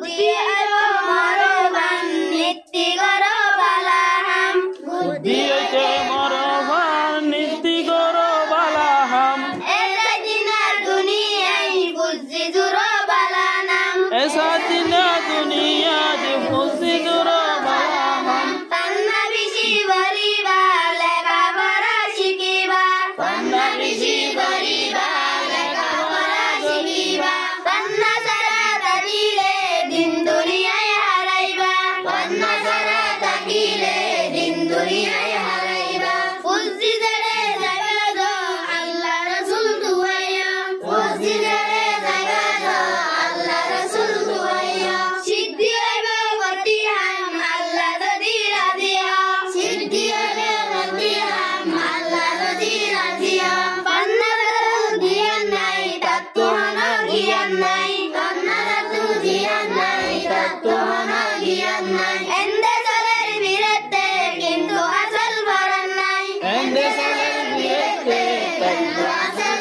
বুদ্ধি আইব মরবান নীতি করো বালাহাম বুদ্ধি হইতে মরবান নীতি করো বালাহাম এসা দিনা দুনিয়ায় বুঝি জুরো বালানাম এসা দিনা দুনিয়ায় বুঝি জুরো বালাহাম পান্না বেশি বরিবা লেখাপড়া শিখিবা পান্না বেশি বরিবা লেখাপড়া শিখিবা পান্না সারা থাকিলে দিন দুনিয়ায় হারাইবা পান্না সারা থাকিলে দিন দুনিয়ায় হারাইবা ফুজি জেরে জায়গা দো আল্লাহ রাসূল দুয়াইয়া ফুজি জেরে জায়গা দো আল্লাহ রাসূল দুয়াইয়া সিদ্ধি হইব বতিহাম আল্লাহ যদি রাজি হয় সিদ্ধি হইব বতিহাম আল্লাহ যদি রাজি হয় পান্না জ্ঞান নাই তত্ত্বহন জ্ঞান নাই পান্না জ্ঞান নাই তত্ত্বহন জ্ঞান নাই এন্দে চলের বিরুদ্ধে কিন্তু আসল বরণ নাই এন্দে চলের বিরুদ্ধে কিন্তু আসল